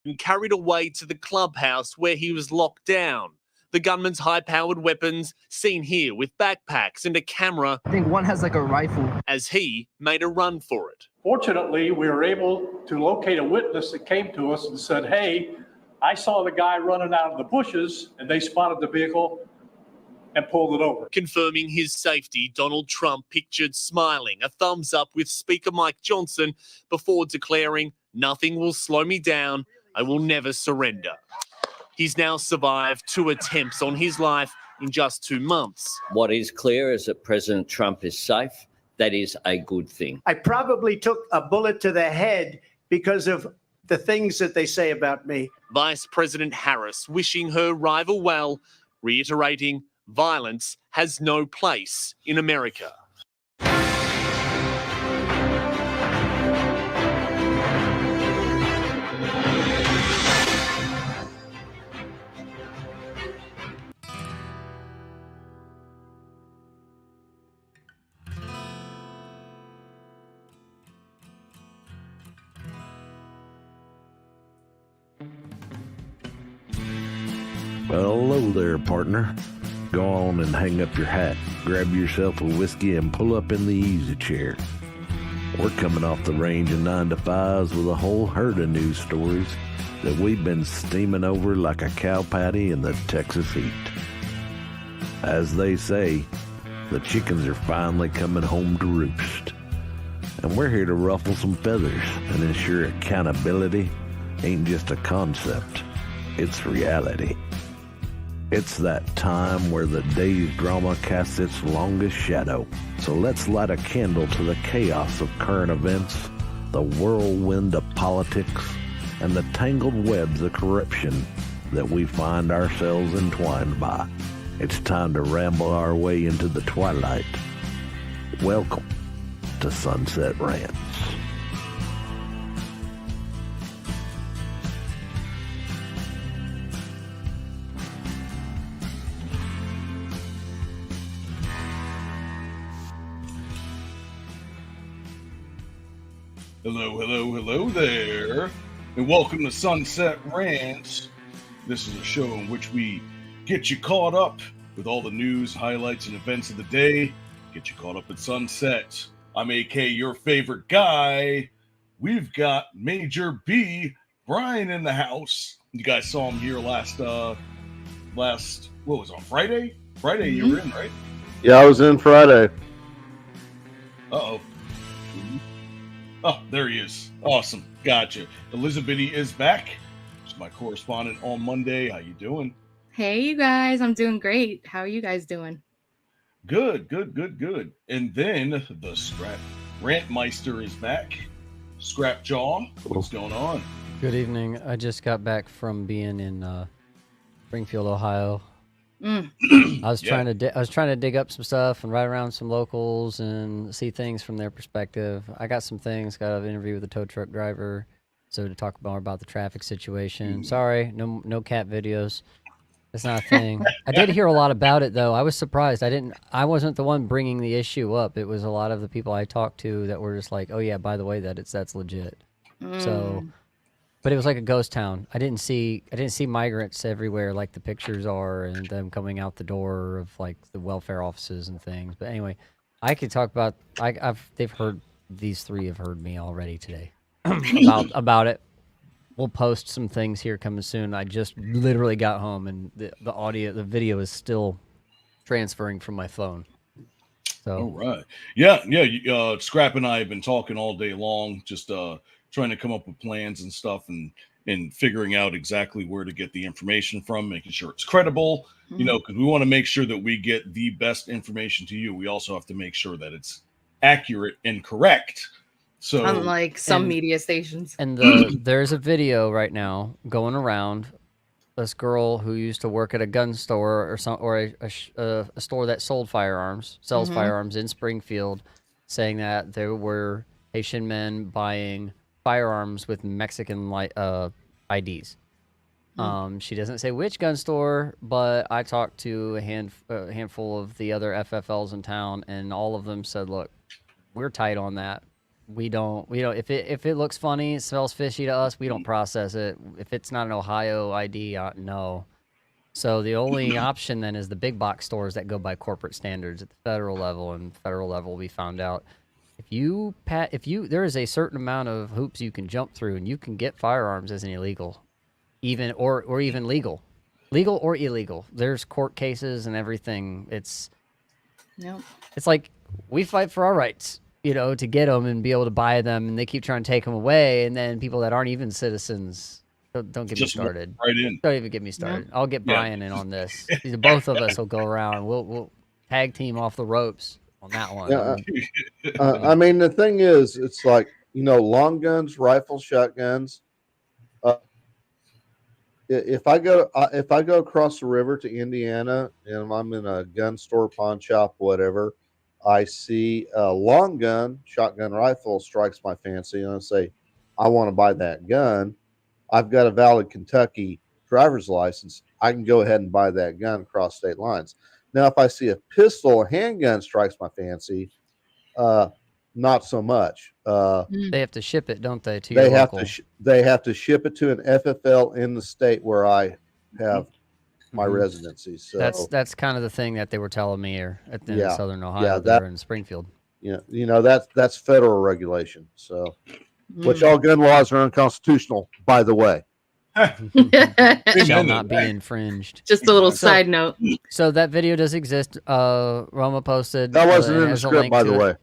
and carried away to the clubhouse where he was locked down. The gunman's high-powered weapons seen here with backpacks and a camera. I think one has like a rifle. As he made a run for it. Fortunately, we were able to locate a witness that came to us and said, hey, I saw the guy running out of the bushes, and they spotted the vehicle and pulled it over. Confirming his safety, Donald Trump pictured smiling, a thumbs up with Speaker Mike Johnson before declaring, "Nothing will slow me down. I will never surrender." He's now survived 2 attempts on his life in just 2 months. What is clear is that President Trump is safe. That is a good thing. I probably took a bullet to the head because of the things that they say about me. Vice President Harris wishing her rival well, reiterating violence has no place in America. Well, hello there, partner. Go on and hang up your hat, grab yourself a whiskey, and pull up in the easy chair. We're coming off the range of 9 to 5s with a whole herd of news stories that we've been steaming over like a cow patty in the Texas heat. As they say, the chickens are finally coming home to roost. And we're here to ruffle some feathers and ensure accountability ain't just a concept, it's reality. It's that time where the day's drama casts its longest shadow. So let's light a candle to the chaos of current events, the whirlwind of politics, and the tangled webs of corruption that we find ourselves entwined by. It's time to ramble our way into the twilight. Welcome to Sunset Rants. Hello there, and welcome to Sunset Rants. This is a show in which we get you caught up with all the news, highlights, and events of the day. Get you caught up at sunset. I'm AK, your favorite guy. We've got Major B, Brian in the house. You guys saw him here last what was it, on Friday? Friday you were in, right? Yeah, I was in Friday. Uh-oh. Oh, there he is. Awesome. Gotcha. Elizabeth is back. She's my correspondent on Monday. How you doing? Hey, you guys. I'm doing great. How are you guys doing? Good. And then the Scrap Rantmeister is back. Scrap Jaw, what's going on? Good evening. I just got back from being in Springfield, Ohio. I was trying to dig up some stuff and write around some locals and see things from their perspective. I got some things. Got an interview with a tow truck driver, so to talk more about the traffic situation. Sorry, no cat videos. That's not a thing. I did hear a lot about it though. I was surprised. I wasn't the one bringing the issue up. It was a lot of the people I talked to that were just like, "Oh yeah, by the way, that's legit." So. But it was like a ghost town. I didn't see migrants everywhere like the pictures are, and them coming out the door of like the welfare offices and things. But anyway, I could talk about. These three have heard me already today about it. We'll post some things here coming soon. I just literally got home, and the video is still transferring from my phone. So. All right. Yeah. Scrap and I have been talking all day long, just trying to come up with plans and stuff and figuring out exactly where to get the information from, making sure it's credible, because we want to make sure that we get the best information to you. We also have to make sure that it's accurate and correct. So unlike some media stations. And there's a video right now going around this girl who used to work at a gun store or a store that sells firearms in Springfield, saying that there were Haitian men buying firearms with Mexican IDs. She doesn't say which gun store, but I talked to a handful of the other FFLs in town, and all of them said, "Look, we're tight on that. we don't if it looks funny, it smells fishy to us, we don't process it. If it's not an Ohio ID, no. So the only option then is the big box stores that go by corporate standards at the federal level, and federal level we found out there is a certain amount of hoops you can jump through, and you can get firearms as an illegal, even or even legal or illegal. There's court cases and everything. It's like we fight for our rights, to get them and be able to buy them, and they keep trying to take them away, and then people that aren't even citizens. Don't get me started. Right in. Don't even get me started. I'll get Brian in on this. Both of us will go around. We'll tag team off the ropes on that one. I mean, the thing is, it's like, long guns, rifles, shotguns. If I go across the river to Indiana and I'm in a gun store, pawn shop, whatever, I see a long gun, shotgun, rifle strikes my fancy, and I say, I want to buy that gun. I've got a valid Kentucky driver's license. I can go ahead and buy that gun across state lines. Now, if I see a pistol or handgun strikes my fancy, not so much. They have to ship it, don't they? To they your have local. they have to ship it to an FFL in the state where I have my residency. So that's kind of the thing that they were telling me here in Southern Ohio, yeah, there in Springfield. Yeah, that's federal regulation. So, which all gun laws are unconstitutional, by the way. Shall not be infringed. Just a little side note. So that video does exist. Roma posted. That wasn't in the has a script, link by to the it. way.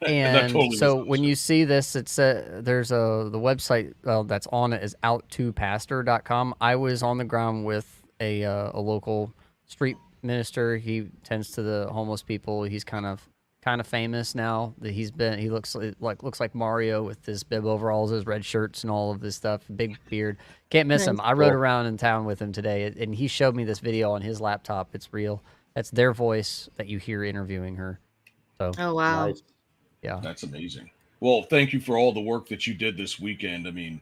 And totally so when you see this, it's there's the website that's on it is out2pastor.com. I was on the ground with a local street minister. He tends to the homeless people. He's kind of famous now. That he looks like Mario with his bib overalls, his red shirts, and all of this stuff. Big beard. Can't miss him. I rode around in town with him today, and he showed me this video on his laptop. It's real. That's their voice that you hear interviewing her. So, oh wow, Nice. Yeah, that's amazing. Well, thank you for all the work that you did this weekend. I mean,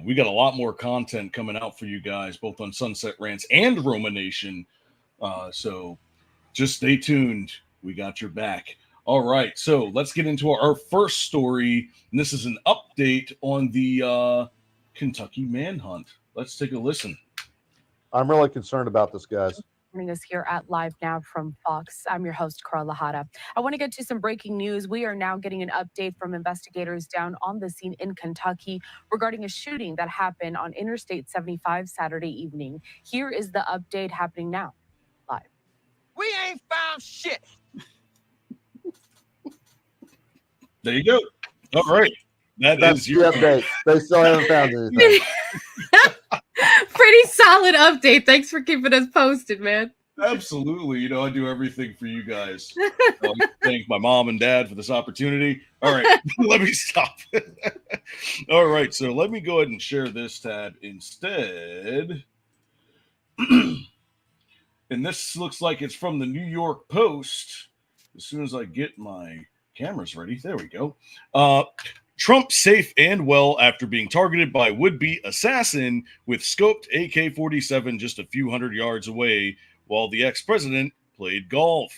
we got a lot more content coming out for you guys, both on Sunset Rants and Roma Nation. So just stay tuned. We got your back. All right, so let's get into our first story. And this is an update on the Kentucky manhunt. Let's take a listen. I'm really concerned about this, guys. Joining us here at Live Now from Fox. I'm your host, Carla Hada. I want to get to some breaking news. We are now getting an update from investigators down on the scene in Kentucky regarding a shooting that happened on Interstate 75 Saturday evening. Here is the update happening now. Live. We ain't found shit. There you go. All right. That's your update. They still haven't found anything. pretty solid update. Thanks for keeping us posted, man. Absolutely. I do everything for you guys. I like to thank my mom and dad for this opportunity. All right, let me stop. All right, so let me go ahead and share this tab instead. And this looks like it's from the New York Post. As soon as I get my cameras ready, there we go. Trump safe and well after being targeted by would-be assassin with scoped AK-47 just a few hundred yards away while the ex-president played golf.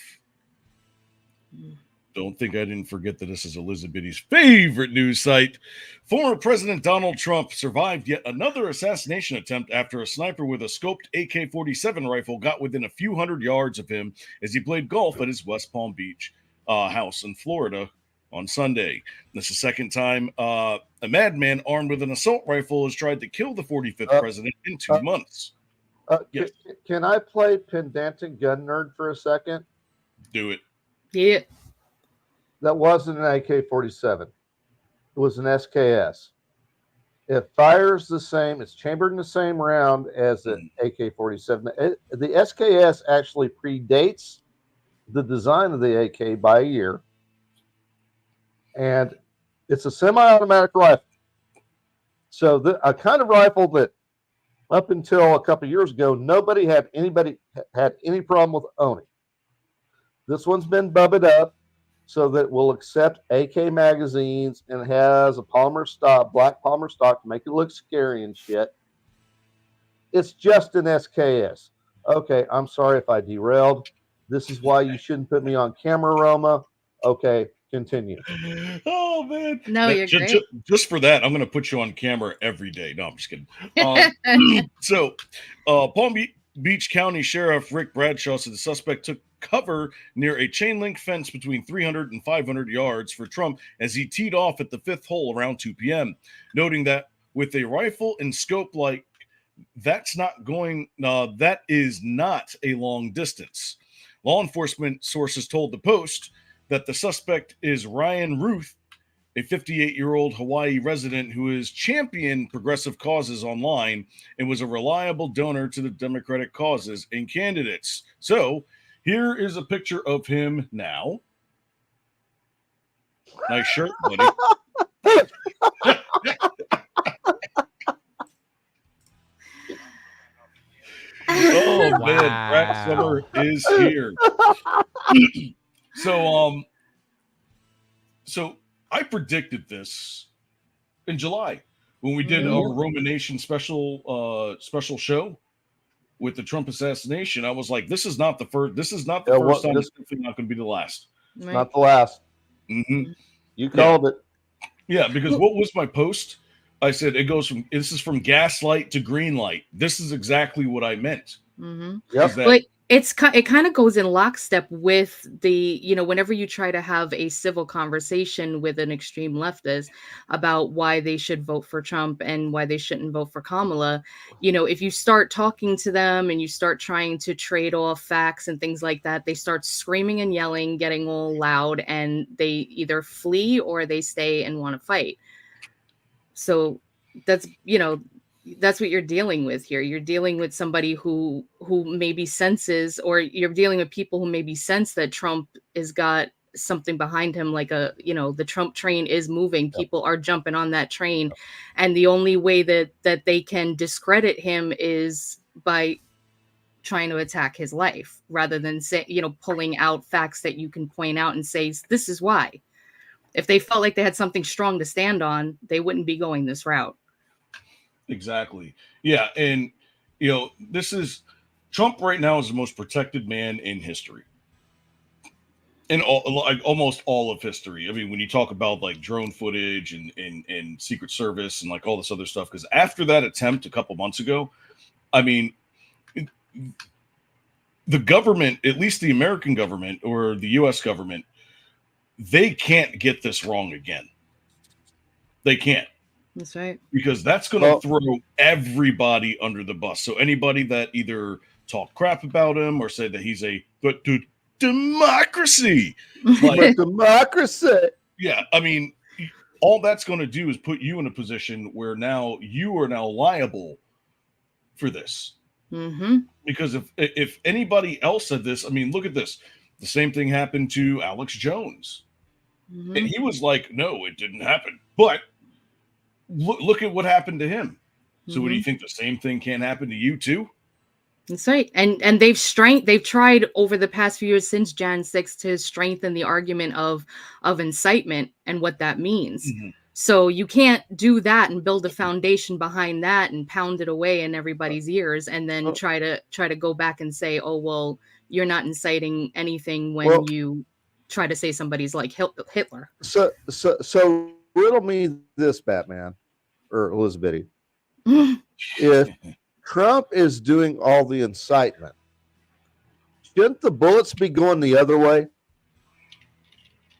Don't think I didn't forget that this is Elizabeth's favorite news site. Former President Donald Trump survived yet another assassination attempt after a sniper with a scoped AK-47 rifle got within a few hundred yards of him as he played golf at his West Palm Beach house in Florida on Sunday. This is the second time a madman armed with an assault rifle has tried to kill the 45th president in 2 months. Yes. Can I play pedantic gun nerd for a second? Do it. Yeah. That wasn't an AK-47. It was an SKS. It fires the same. It's chambered in the same round as an AK-47. The SKS actually predates the design of the AK by a year. And it's a semi-automatic rifle. So a kind of rifle that up until a couple of years ago, nobody had any problem with owning. This one's been bubbled up so that it will accept AK magazines and has a polymer stock, black polymer stock to make it look scary and shit. It's just an SKS. Okay, I'm sorry if I derailed. This is why you shouldn't put me on camera, Roma. Okay, Continue. Oh man. No, you're great. Just for that, I'm going to put you on camera every day. No, I'm just kidding. So, Palm Beach County Sheriff Rick Bradshaw said the suspect took cover near a chain link fence between 300 and 500 yards for Trump as he teed off at the fifth hole around 2 p.m., noting that with a rifle and scope like that is not a long distance. Law enforcement sources told the Post that the suspect is Ryan Ruth, a 58-year-old Hawaii resident who has championed progressive causes online and was a reliable donor to the Democratic causes and candidates. So here is a picture of him now. Nice shirt, buddy. Oh man, Brad Summer is here. So I predicted this in July when we did our Roman Nation special show with the Trump assassination. I was like, this is not the first. This is not the first time. This is definitely not going to be the last. Right. Not the last. Mm-hmm. You called it. Yeah, because what was my post? I said this is from gaslight to green light. This is exactly what I meant. Mm-hmm. Yep. But it kind of goes in lockstep with the, whenever you try to have a civil conversation with an extreme leftist about why they should vote for Trump and why they shouldn't vote for Kamala, if you start talking to them and you start trying to trade off facts and things like that, they start screaming and yelling, getting all loud, and they either flee or they stay and want to fight. So that's what you're dealing with here. You're dealing with somebody who maybe senses, or you're dealing with people who maybe sense that Trump has got something behind him, like the Trump train is moving. People are jumping on that train. And the only way that they can discredit him is by trying to attack his life, rather than pulling out facts that you can point out and say, this is why. If they felt like they had something strong to stand on, they wouldn't be going this route. Exactly. Yeah. And, this is Trump right now is the most protected man in history. In almost all of history. I mean, when you talk about like drone footage and Secret Service and like all this other stuff, because after that attempt a couple months ago, I mean, the government, at least the American government or the U.S. government, they can't get this wrong again. They can't. That's right. Because that's going to throw everybody under the bus. So anybody that either talk crap about him or say that he's a democracy, like democracy. Yeah, I mean, all that's going to do is put you in a position where now you are now liable for this. Mm-hmm. Because if anybody else said this, I mean, look at this. The same thing happened to Alex Jones, and he was like, "No, it didn't happen," but look at what happened to him. So what do you think? The same thing can't happen to you too? That's right. And they've tried over the past few years since Jan 6 to strengthen the argument of incitement and what that means. Mm-hmm. So you can't do that and build a foundation behind that and pound it away in everybody's ears and then try to go back and say, oh, well, you're not inciting anything when you try to say somebody's like Hitler. So riddle me this, Batman or Elizabeth. If Trump is doing all the incitement, shouldn't the bullets be going the other way?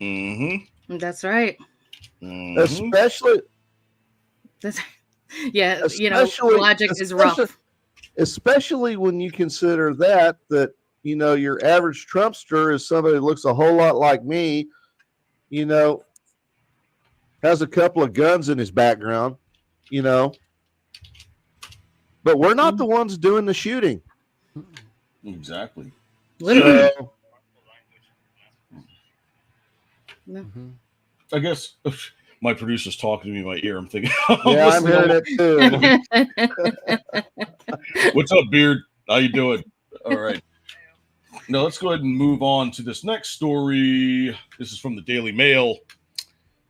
Mm-hmm. That's right. Mm-hmm. Especially, logic is rough. Especially when you consider that your average Trumpster is somebody that looks a whole lot like me, has a couple of guns in his background, but we're not the ones doing the shooting. Exactly. Literally. I guess my producer's talking to me in my ear. I'm thinking, yeah, I'm hearing it too. What's up, Beard? How you doing? All right. Now let's go ahead and move on to this next story. This is from the Daily Mail.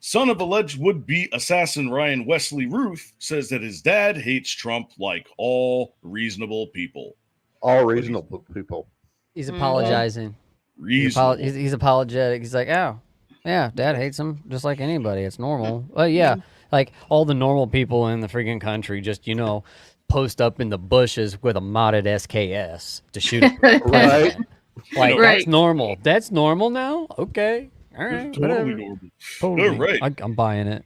Son of alleged would-be assassin Ryan Wesley Ruth says that his dad hates Trump like all reasonable people. All reasonable people. He's apologizing. Reasonable. He's apologetic. He's like, oh, Yeah, Dad hates him just like anybody. It's normal. Yeah, like all the normal people in the freaking country just, post up in the bushes with a modded SKS to shoot at the Right. president. Like, Right. that's normal. That's normal now? Okay. All right. It's totally Whatever. normal. Totally. All right. I'm buying it.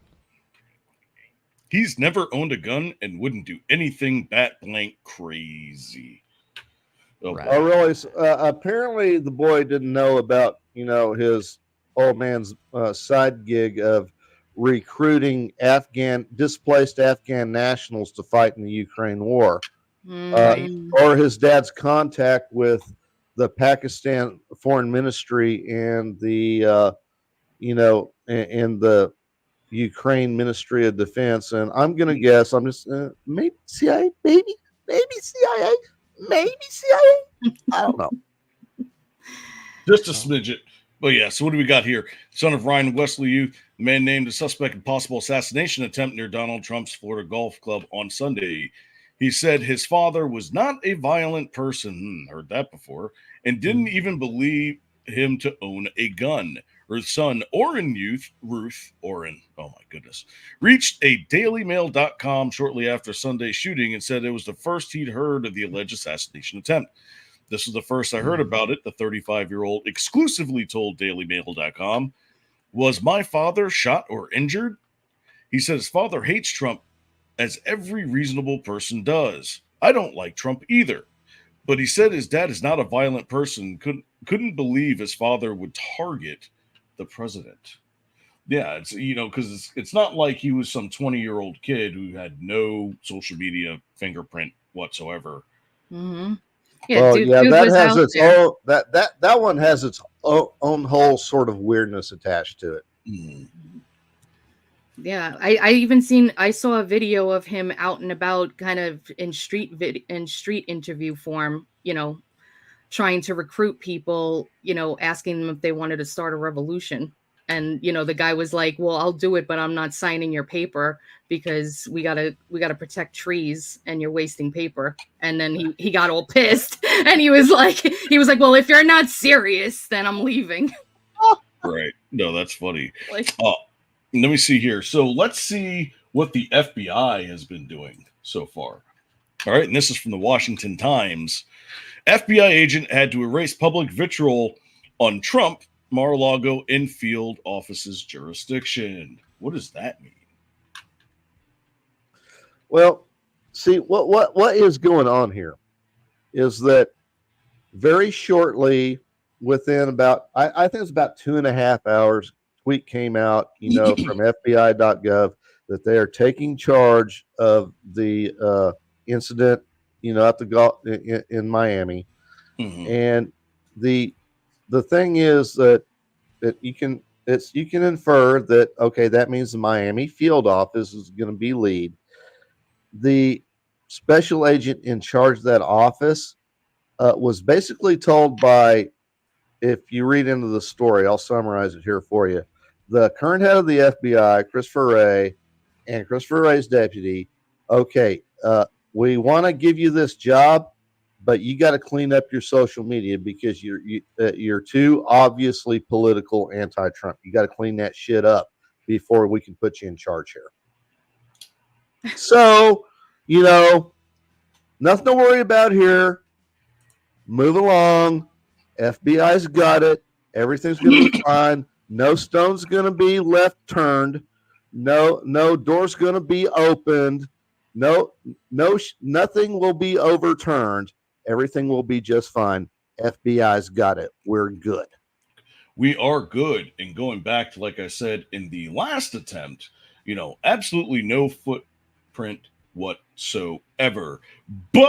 He's never owned a gun and wouldn't do anything bat blank crazy. Oh, Right. Oh, really? Apparently, the boy didn't know about his old man's side gig of recruiting displaced Afghan nationals to fight in the Ukraine war, Right. or his dad's contact with the Pakistan Foreign Ministry and the and the Ukraine Ministry of Defense. And I'm gonna guess, I'm just maybe CIA, maybe CIA. Maybe CIA. I don't know. just a smidget. But yeah, so what do we got here? Son of Ryan Wesley Youth, the man named a suspect in possible assassination attempt near Donald Trump's Florida Golf Club on Sunday. He said his father was not a violent person, heard that before, and didn't even believe him to own a gun. Her son, Orrin Youth, Ruth Orrin, oh my goodness, reached a dailymail.com shortly after Sunday's shooting and said it was the first he'd heard of the alleged assassination attempt. This was the first I heard about it, the 35-year-old exclusively told dailymail.com. Was my father shot or injured? He said his father hates Trump, as every reasonable person does. I don't like Trump either. But he said his dad is not a violent person, couldn't believe his father would target the president. Yeah, it's because it's not like he was some 20-year-old kid who had no social media fingerprint whatsoever. Yeah, Well, dude that was has out its there. own that one has its own whole sort of weirdness attached to it. Yeah, I saw a video of him out and about, kind of in street interview form, trying to recruit people, asking them if they wanted to start a revolution. And the guy was like, "Well, I'll do it, but I'm not signing your paper because we gotta protect trees, and you're wasting paper." And then he got all pissed, and he was like, "Well, if you're not serious, then I'm leaving." Right? No, that's funny. Like, Let me see here. So let's see what the FBI has been doing so far. All right, and this is from the Washington Times. FBI agent had to erase public vitriol on Trump, Mar-a-Lago in field office's jurisdiction. What does that mean? Well, see what is going on here is that very shortly, within about I think it's about 2.5 hours, tweet came out, from FBI.gov that they are taking charge of the incident, at the golf in Miami. And the thing is that you can infer that, okay, that means the Miami field office is going to be lead. The special agent in charge of that office was basically told by, if you read into the story, I'll summarize it here for you. The current head of the FBI, Christopher Wray, and Christopher Wray's deputy, okay, we want to give you this job, but you got to clean up your social media because you're too obviously political anti-Trump. You got to clean that shit up before we can put you in charge here. So, nothing to worry about here. Move along. FBI's got it. Everything's going to be fine. No stone's going to be left turned. No door's going to be opened. Nothing will be overturned. Everything will be just fine. FBI's got it. We're good. We are good. And going back to, like I said, in the last attempt, absolutely no footprint whatsoever. But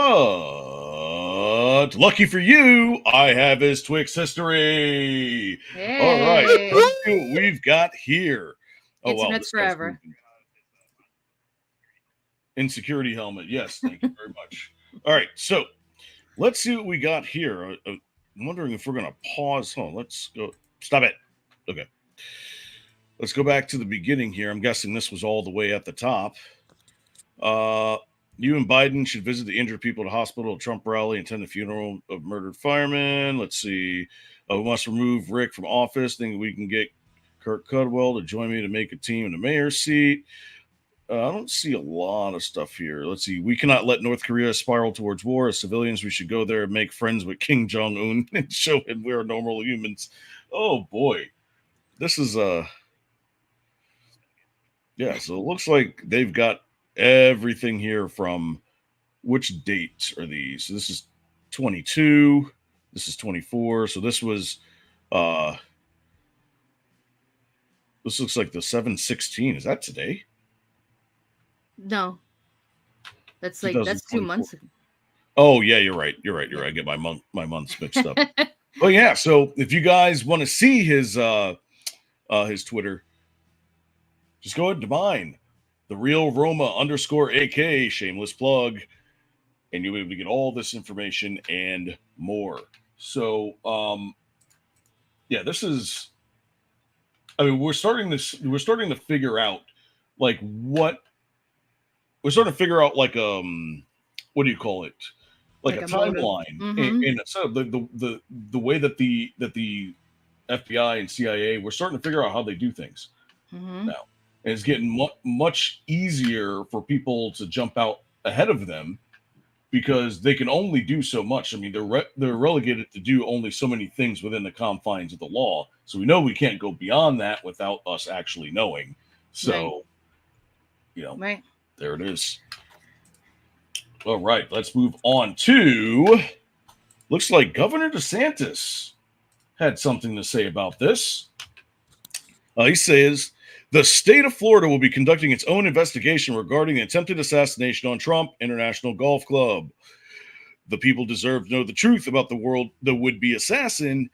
lucky for you, I have his Twix history. hey. All right. Let's see what we've got here. Internet's forever. Insecurity helmet. Yes, thank you very much. All right, so let's see what we got here. I'm wondering if we're going to pause. Let's go. Stop it. Okay. Let's go back to the beginning here. I'm guessing this was all the way at the top. You and Biden should visit the injured people at the hospital, Trump rally, attend the funeral of murdered firemen. Let's see. We must remove Rick from office. Think we can get Kirk Cudwell to join me to make a team in the mayor's seat. I don't see a lot of stuff here. Let's see. We cannot let North Korea spiral towards war. As civilians, we should go there and make friends with Kim Jong-un and show him we're normal humans. Oh, boy. This is yeah, so it looks like they've got everything here from which dates are these? So this is 22. This is 24. So this was this looks like the 7/16. Is that today? No, that's 2 months ago. Oh yeah, you're right. I get my months mixed up. Well, yeah. So if you guys want to see his Twitter, just go ahead to mine, the real Roma _AK, shameless plug, and you'll be able to get all this information and more. So yeah, this is. I mean, we're starting to figure out like what. We're starting to figure out like what do you call it? Like a timeline, and so the way that the FBI and CIA, we're starting to figure out how they do things now, and it's getting much easier for people to jump out ahead of them because they can only do so much. I mean, they're relegated to do only so many things within the confines of the law. So we know we can't go beyond that without us actually knowing. So, Right. There it is. All right, let's move on to. Looks like Governor DeSantis had something to say about this. He says the state of Florida will be conducting its own investigation regarding the attempted assassination on Trump International Golf Club. The people deserve to know the truth about the would-be assassin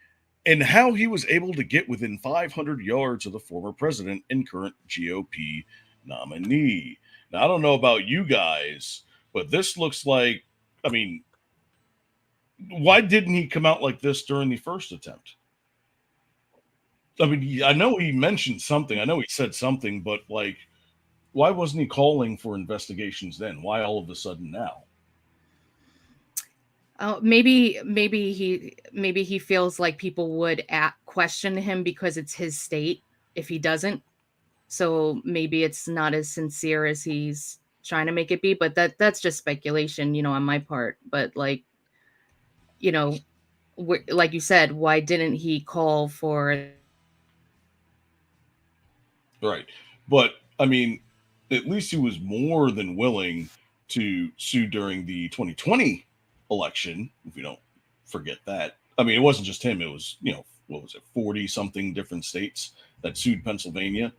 and how he was able to get within 500 yards of the former president and current GOP nominee. Now, I don't know about you guys, but this looks like, I mean, why didn't he come out like this during the first attempt? I mean, I know he mentioned something. I know he said something, but like, why wasn't he calling for investigations then? Why all of a sudden now? Maybe he feels like people would question him because it's his state if he doesn't. So maybe it's not as sincere as he's trying to make it be, but that's just speculation, on my part. But like you said, why didn't he call for? Right. But I mean, at least he was more than willing to sue during the 2020 election, if we don't forget that. I mean, it wasn't just him. It was, what was it, 40 something different states that sued Pennsylvania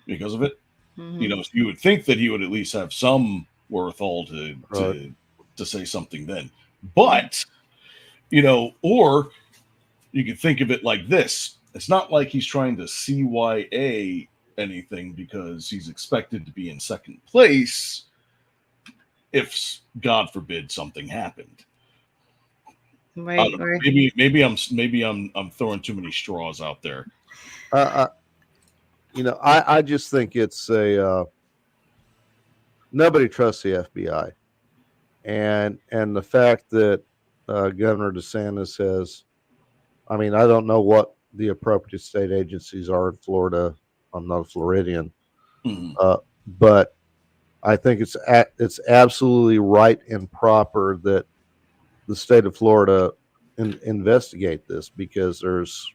because of it. So you would think that he would at least have some wherewithal to say something then. But, or you could think of it like this. It's not like he's trying to CYA anything because he's expected to be in second place if, God forbid, something happened. Right. Maybe I'm throwing too many straws out there. I just think it's nobody trusts the FBI, and the fact that Governor DeSantis has, I mean, I don't know what the appropriate state agencies are in Florida. I'm not a Floridian, but I think it's absolutely right and proper that the state of Florida investigate this because there's,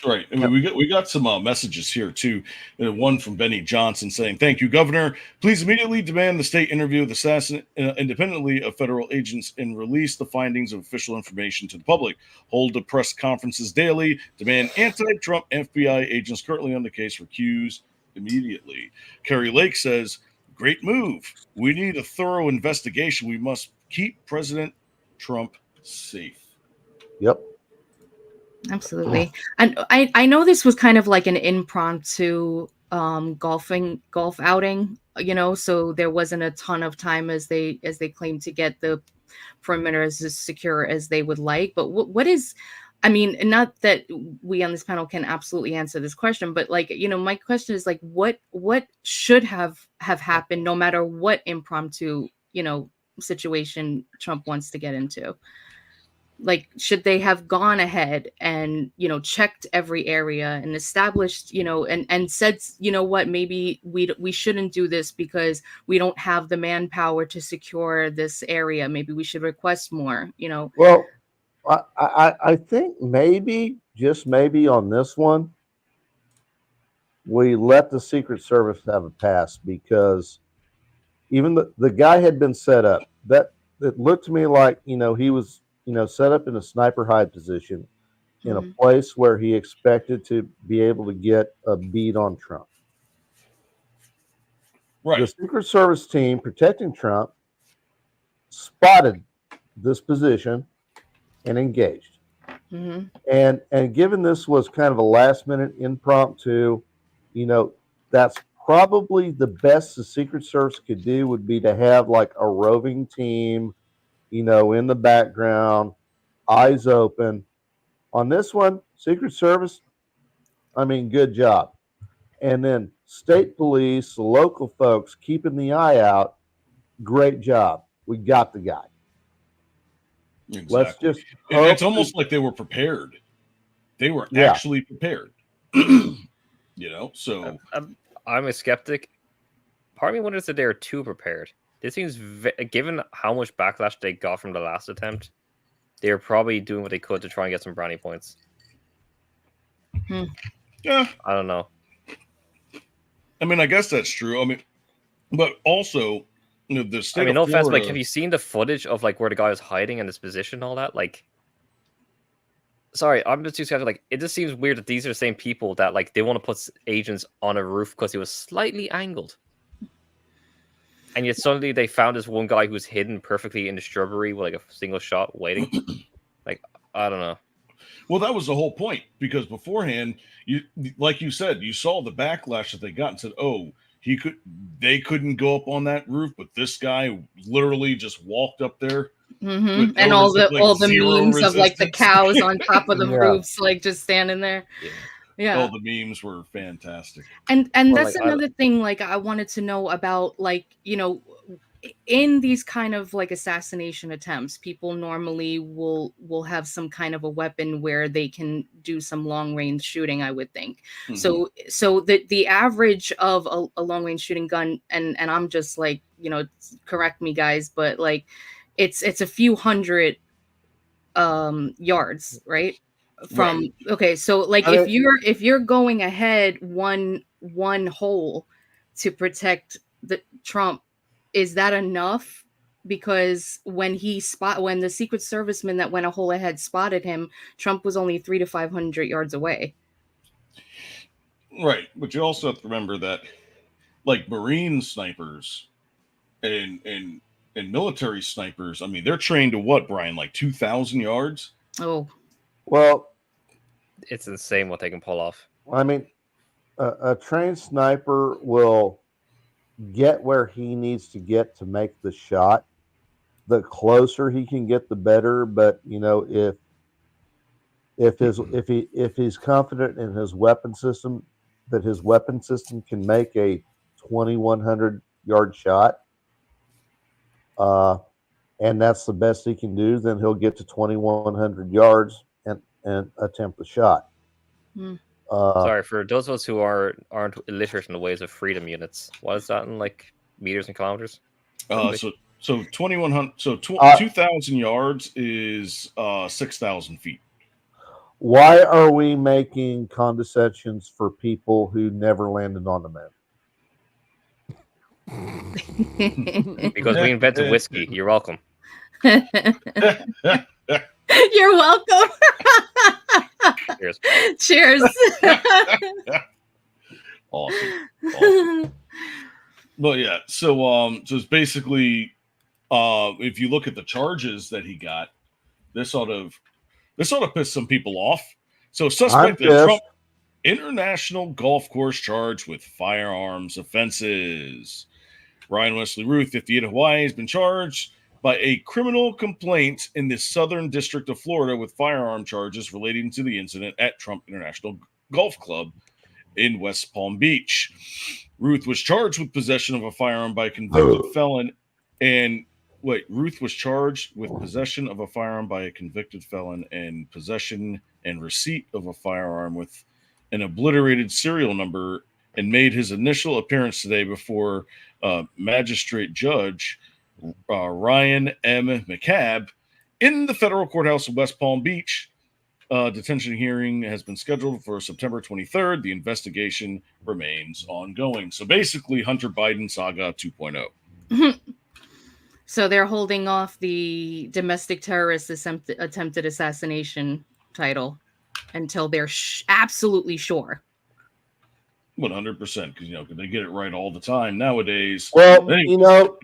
Right. I mean, we got some messages here too. One from Benny Johnson saying, "Thank you, Governor. Please immediately demand the state interview the assassin independently of federal agents and release the findings of official information to the public. Hold the press conferences daily. Demand anti-Trump FBI agents currently on the case recuse immediately." Kerry Lake says, "Great move. We need a thorough investigation. We must keep President Trump safe." Yep. Absolutely. And I know this was kind of like an impromptu golf outing, so there wasn't a ton of time as they claim to get the perimeters as secure as they would like. But what is, I mean, not that we on this panel can absolutely answer this question, but like, my question is like, what should have happened no matter what impromptu, situation Trump wants to get into? Like, should they have gone ahead and, checked every area and established, and said, what, maybe we shouldn't do this because we don't have the manpower to secure this area. Maybe we should request more, Well, I think maybe, just maybe on this one, we let the Secret Service have a pass because even the guy had been set up. That it looked to me like, he was, set up in a sniper hide position in a Mhm. place where he expected to be able to get a beat on Trump. Right. The Secret Service team protecting Trump spotted this position and engaged. Mhm. And given this was kind of a last minute impromptu, that's probably the best the Secret Service could do would be to have like a roving team, in the background, eyes open. On this one, Secret Service, I mean, good job. And then state police, the local folks keeping the eye out, great job. We got the guy. Exactly. Let's just It's almost like they were prepared. They were actually prepared. So I'm a skeptic. Part of me wonders if they were too prepared. This seems, given how much backlash they got from the last attempt, they were probably doing what they could to try and get some brownie points. Yeah. I don't know. I mean, I guess that's true. I mean, but also, the state no of offense, Florida, like, have you seen the footage of like where the guy was hiding in his position and all that? Like, sorry, I'm just too skeptical. Like, it just seems weird that these are the same people that like they want to put agents on a roof because he was slightly angled. And yet suddenly they found this one guy who was hidden perfectly in the shrubbery with like a single shot waiting. Like, I don't know. Well, that was the whole point, because beforehand, like you said, you saw the backlash that they got and said, "Oh, they couldn't go up on that roof, but this guy literally just walked up there." Mm-hmm. And all the memes of like the cows on top of the roofs, like just standing there. Yeah. All the memes were fantastic. And that's another thing, like, I wanted to know about, like, in these kind of like assassination attempts, people normally will have some kind of a weapon where they can do some long range shooting, I would think. Mm-hmm. So the average of a long range shooting gun, and I'm just like, correct me guys, but like it's a few hundred yards, right? Okay, so like if you're going ahead one hole to protect the Trump, is that enough? Because when the Secret Serviceman that went a hole ahead spotted him, Trump was only 300 to 500 yards away. Right, but you also have to remember that, like, Marine snipers and military snipers, I mean, they're trained to what, Brian? Like 2,000 yards? Oh, well, it's insane what they can pull off. I mean, a trained sniper will get where he needs to get to make the shot. The closer he can get, the better. But if he's confident in his weapon system, that his weapon system can make a 2,100 yard shot, and that's the best he can do, then he'll get to 2,100 yards and attempt the shot. Sorry, for those of us who aren't illiterate in the ways of freedom units, what is that in like meters and kilometers? So 2,100, 2,000 yards is 6,000 feet. Why are we making condescensions for people who never landed on the moon? Because we invented whiskey. You're welcome. You're welcome. Cheers. Cheers. Awesome. Well, yeah. So it's basically, if you look at the charges that he got, this ought to piss some people off. So, suspect at Trump International Golf Course charged with firearms offenses. Ryan Wesley Ruth, 58 of Hawaii, has been charged by a criminal complaint in the Southern District of Florida with firearm charges relating to the incident at Trump International Golf Club in West Palm Beach. Ruth was charged with possession of a firearm by a convicted felon and Ruth was charged with possession of a firearm by a convicted felon and possession and receipt of a firearm with an obliterated serial number, and made his initial appearance today before magistrate judge Ryan M. McCabe in the federal courthouse of West Palm Beach. Detention hearing has been scheduled for September 23rd. The investigation remains ongoing. So basically, Hunter Biden saga 2.0. So they're holding off the domestic terrorist attempted assassination title until they're absolutely sure. 100%, because they get it right all the time nowadays. Well,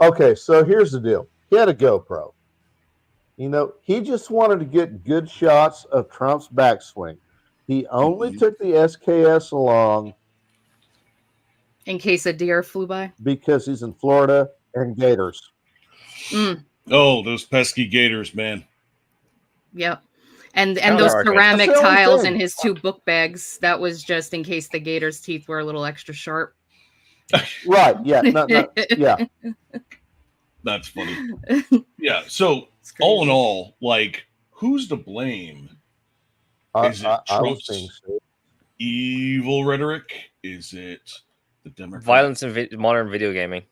okay, so here's the deal. He had a GoPro. He just wanted to get good shots of Trump's backswing. He only took the SKS along in case a deer flew by because he's in Florida and gators. Oh, those pesky gators, man. Yep. And those ceramic tiles in his 2 book bags, that was just in case the gator's teeth were a little extra sharp. Right. Yeah. Yeah. That's funny. Yeah. So all in all, who's to blame? Is it Trump's evil rhetoric? Is it the Democrats? Violence in modern video gaming.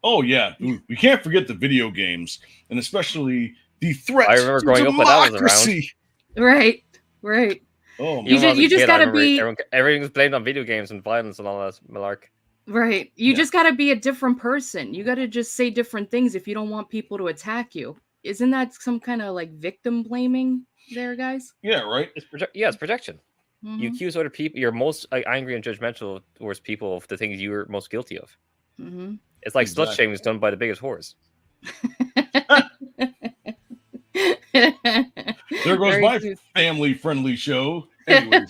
Oh yeah, we can't forget the video games, and especially the threat. I remember growing up when that was around. Right. Oh, you just gotta be. Everything's blamed on video games and violence and all that malark. Right. You just gotta be a different person. You gotta just say different things if you don't want people to attack you. Isn't that some kind of victim blaming there, guys? Yeah. Right. It's projection. Mm-hmm. You accuse other people. You're most angry and judgmental towards people of the things you're most guilty of. Mm-hmm. It's like slut shaming is done by the biggest whores. There goes my family-friendly show. Anyways,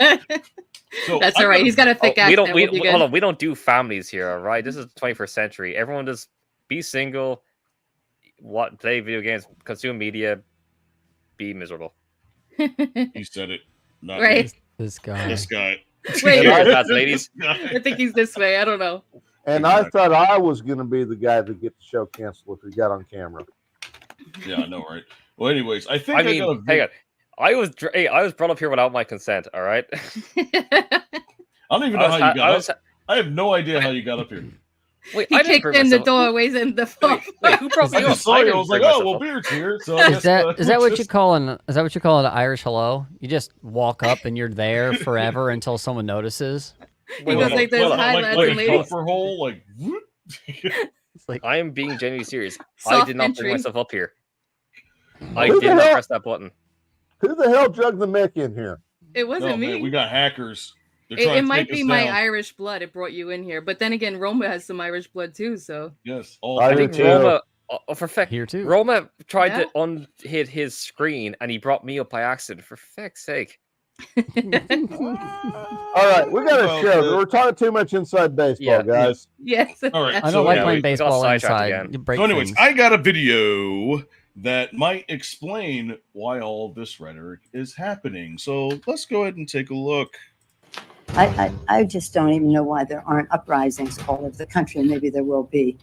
so that's all right. He's got a thick accent. Hold on. We don't do families here, all right? This is the 21st century. Everyone just be single, play video games, consume media, be miserable. You said it. Not right. Me. This guy. Wait, ladies. I think he's this way. I don't know. And I thought I was going to be the guy to get the show canceled if we got on camera. Yeah, I know, right? Well, anyways, I think hang on. I was brought up here without my consent. All right. I don't even know how you got up. I have no idea how you got up here. Wait, he kicked in the doorways in the phone. Wait, who brought me up? I was like, oh, well, Beard's here. So is that what you call an Irish hello? You just walk up and you're there forever until someone notices. He goes like this, hi lads and ladies. It's like I am being genuinely serious. Soft I did not entry. bring myself up here. I did not press that button. Who the hell drugged the mic in here? It wasn't me. Man, we got hackers. It might be my Irish blood. It brought you in here, but then again, Roma has some Irish blood too. So yes, I think Roma. For fact, here too. Roma tried to unhit his screen, and he brought me up by accident. For feck's sake! All right, we got a show. We're talking too much inside baseball, guys. Yes. All right. I don't like playing baseball inside. So, anyways, I got a video that might explain why all this rhetoric is happening. So let's go ahead and take a look. I just don't even know why there aren't uprisings all over the country, and maybe there will be.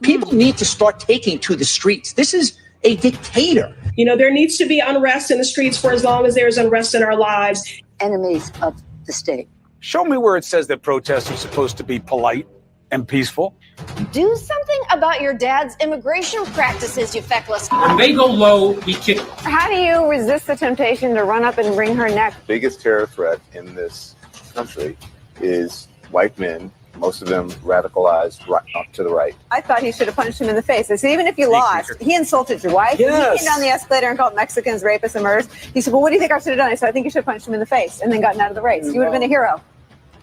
People need to start taking to the streets. This is a dictator. There needs to be unrest in the streets for as long as there's unrest in our lives. Enemies of the state. Show me where it says that protests are supposed to be polite and peaceful. Do something about your dad's immigration practices, you feckless. When they go low, we kick. How do you resist the temptation to run up and wring her neck? The biggest terror threat in this country is white men, most of them radicalized right up to the right. I thought he should have punched him in the face. I said, even if you lost, he insulted your wife. Yes. He came down the escalator and called Mexicans rapists and murderers. He said, well, what do you think I should have done? I said, I think you should have punched him in the face and then gotten out of the race. You would have been a hero.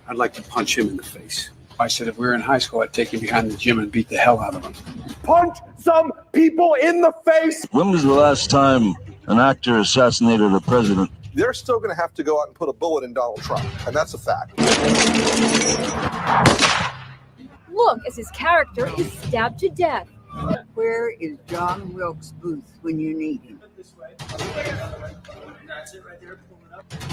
I'd like to punch him in the face. I said, if we were in high school, I'd take him behind the gym and beat the hell out of him. Punch some people in the face. When was the last time an actor assassinated a president? They're still going to have to go out and put a bullet in Donald Trump, and that's a fact. Look, as his character is stabbed to death. Where is John Wilkes Booth when you need him?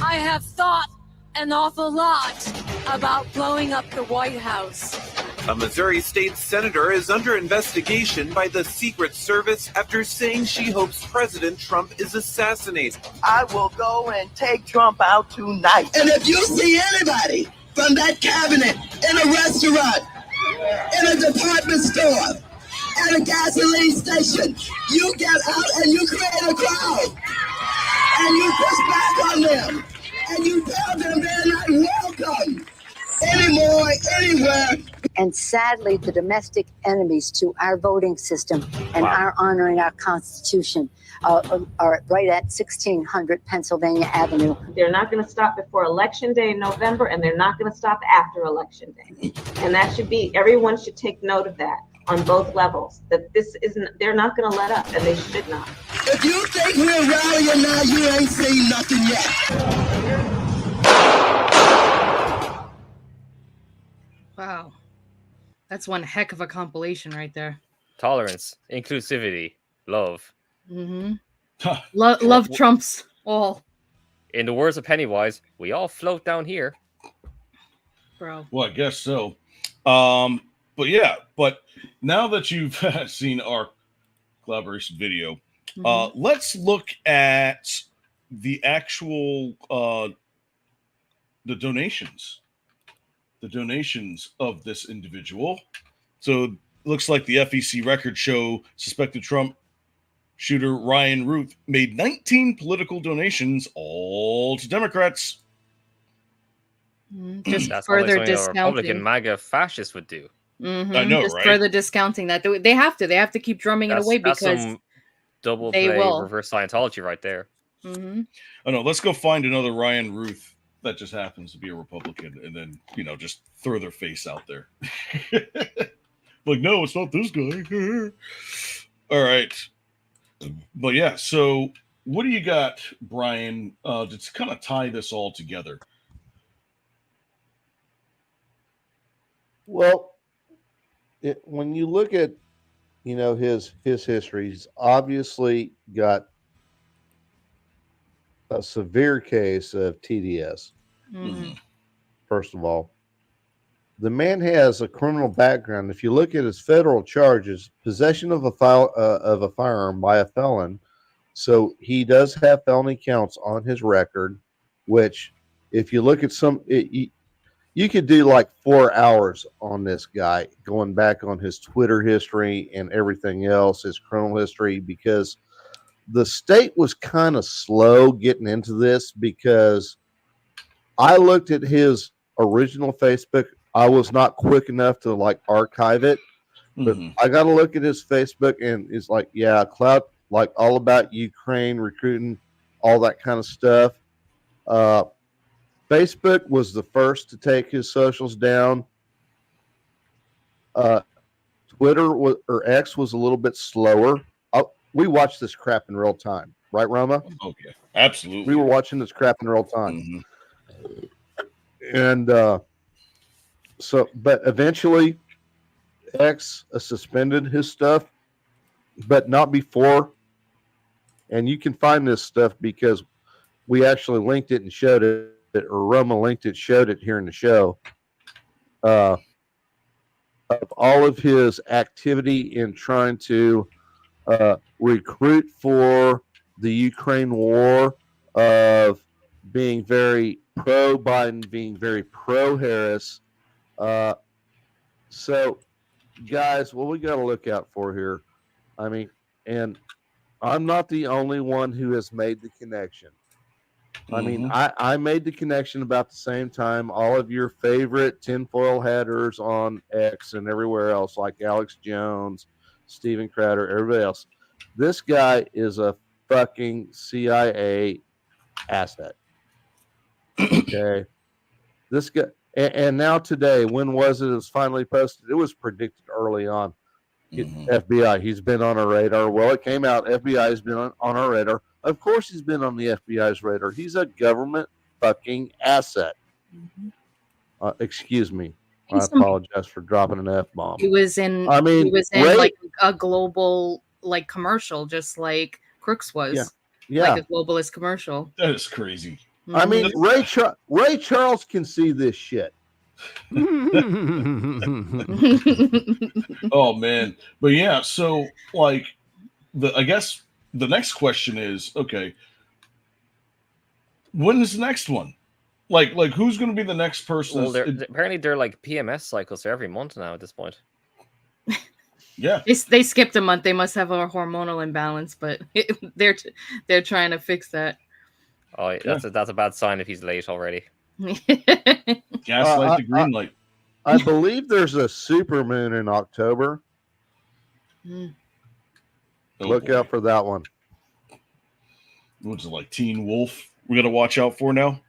I have thought an awful lot about blowing up the White House. A Missouri state senator is under investigation by the Secret Service after saying she hopes President Trump is assassinated. I will go and take Trump out tonight. And if you see anybody from that cabinet in a restaurant, in a department store, at a gasoline station, you get out and you create a crowd. And you push back on them. And you tell them they're not welcome anymore, anywhere. And sadly, the domestic enemies to our voting system and our honoring our Constitution are right at 1600 Pennsylvania Avenue. They're not going to stop before Election Day in November, and they're not going to stop after Election Day. And that should be, everyone should take note of that on both levels, that this isn't, they're not going to let up, and they should not. If you think we're rallying now, you ain't seen nothing yet. Wow. That's one heck of a compilation right there. Tolerance, inclusivity, love. Mm-hmm. Love trumps all. In the words of Pennywise, we all float down here. Bro. Well, I guess so. But yeah, but now that you've seen our collaboration video, let's look at the actual the donations of this individual. So it looks like the FEC records show suspected Trump shooter Ryan Ruth made 19 political donations, all to Democrats. Just That's further something a discounting. Republican MAGA fascist would do. I know, just right? further discounting that. They have to keep drumming it away That's because some double they play will. reverse Scientology right there. Mm-hmm. Oh no, let's go find another Ryan Ruth that just happens to be a Republican, and then just throw their face out there. Like, no, it's not this guy. All right, but yeah. So, what do you got, Brian? To kind of tie this all together. Well, when you look at his history, he's obviously got a severe case of TDS. Mm-hmm. First of all, the man has a criminal background. If you look at his federal charges, possession of a firearm by a felon, so he does have felony counts on his record. Which, if you look at you could do like 4 hours on this guy, going back on his Twitter history and everything else, his criminal history, because the state was kind of slow getting into this, because I looked at his original Facebook. I was not quick enough to like archive it, but I got to look at his Facebook, and it's like, yeah, clout, like all about Ukraine, recruiting, all that kind of stuff. Facebook was the first to take his socials down. Twitter or X was a little bit slower. We watched this crap in real time, right, Rama? Oh yeah, absolutely. We were watching this crap in real time, and but eventually, X suspended his stuff, but not before. And you can find this stuff because we actually linked it and showed it. Or Roma linked it, showed it here in the show, of all of his activity in trying to recruit for the Ukraine war, of being very pro-Biden, being very pro-Harris. So, guys, what we got to look out for here, I mean, and I'm not the only one who has made the connection. I mean, I made the connection about the same time all of your favorite tinfoil hatters on X and everywhere else, like Alex Jones, Steven Crowder, everybody else. This guy is a fucking CIA asset. Okay. This guy, and now today, when was it? It was finally posted. It was predicted early on. FBI, he's been on our radar. Well, it came out, FBI has been on our radar. Of course he's been on the FBI's radar. He's a government fucking asset. Excuse me. I apologize for dropping an F-bomb. He was in like a global like commercial, just like Crooks was. Yeah. Like a globalist commercial. That is crazy. I mean, Ray Charles can see this shit. Oh man, but yeah. So like, I guess the next question is, okay, when is the next one? Like who's going to be the next person? Well, apparently they're like PMS cycles. They're every month now at this point. Yeah, they skipped a month. They must have a hormonal imbalance, but they're trying to fix that. Oh, that's a bad sign if he's late already. Gaslight the green light. I believe there's a supermoon in October. Look out for that one. What's it like, Teen Wolf? We got to watch out for now.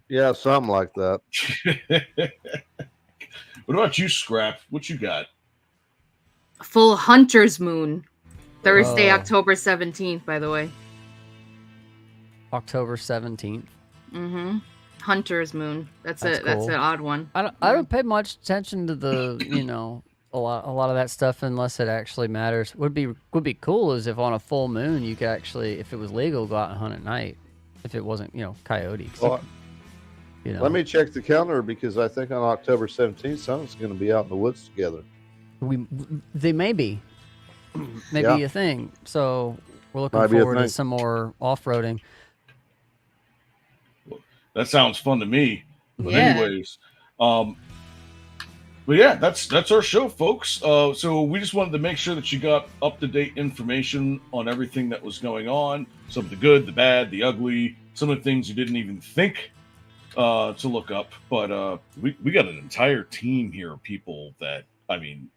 Yeah, something like that. What about you, Scrap? What you got? Full Hunter's Moon, Thursday, October 17th. By the way, October 17th. Mm-hmm. Hunter's Moon. That's cool. That's an odd one. I don't pay much attention to the a lot of that stuff unless it actually matters. Would be cool is if on a full moon you could actually, if it was legal, go out and hunt at night. If it wasn't, coyotes. Well, let me check the calendar because I think on October 17th, someone's going to be out in the woods together. They may be a thing. So we're looking forward to some more off-roading. That sounds fun to me. But anyways, but yeah, that's our show, folks. So we just wanted to make sure that you got up-to-date information on everything that was going on. Some of the good, the bad, the ugly, some of the things you didn't even think to look up. But we got an entire team here of people that, I mean,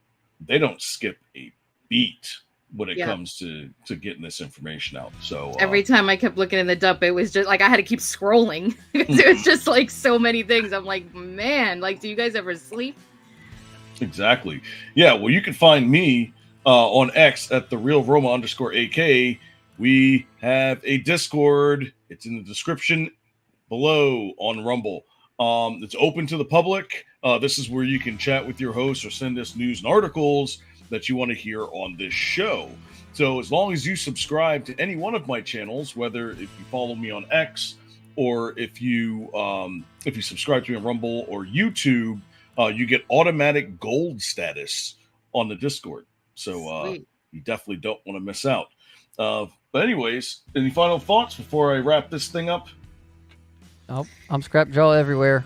they don't skip a beat when it comes to getting this information out. So every time I kept looking in the dump, it was just like I had to keep scrolling because it was just like so many things. I'm like, man, like, do you guys ever sleep? Exactly. Yeah. Well, you can find me on X at @therealroma_AK. We have a Discord. It's in the description below on Rumble. It's open to the public. This is where you can chat with your host or send us news and articles that you want to hear on this show. So as long as you subscribe to any one of my channels, whether if you follow me on X or if you subscribe to me on Rumble or YouTube, you get automatic gold status on the Discord. So you definitely don't want to miss out. But anyways, any final thoughts before I wrap this thing up? Oh, I'm Scrap Joe everywhere.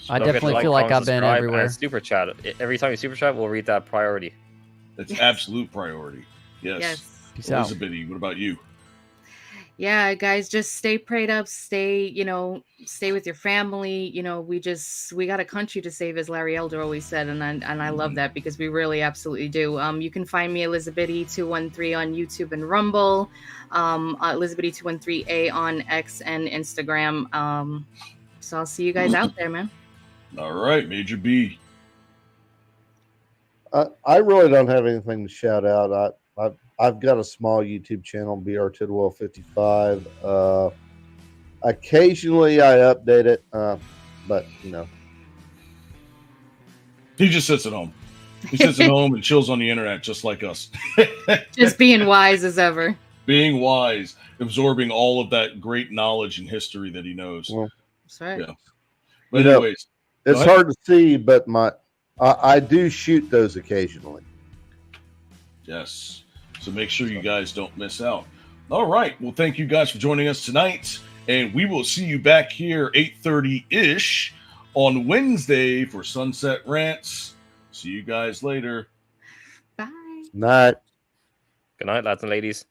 I definitely feel like I've been everywhere. Super chat. Every time you super chat, we'll read that priority. It's absolute priority. Yes. Peace out. Elizabeth, what about you? Yeah, guys, just stay prayed up. Stay with your family. We got a country to save, as Larry Elder always said, and I love that because we really absolutely do. You can find me Elizabeth213 on YouTube and Rumble, Elizabeth213A on X and Instagram. So I'll see you guys out there, man. All right, Major B. I really don't have anything to shout out. I've got a small YouTube channel, BR Tidwell 55. Occasionally I update it, but he just sits at home. He sits at home and chills on the internet, just like us. Just being wise as ever. Being wise, absorbing all of that great knowledge and history that he knows. Well, that's right. Yeah. But anyways, it's hard to see, but I do shoot those occasionally. Yes. So make sure you guys don't miss out. All right. Well, thank you guys for joining us tonight. And we will see you back here 8:30-ish on Wednesday for Sunset Rants. See you guys later. Bye. Night. Good night, lads and ladies.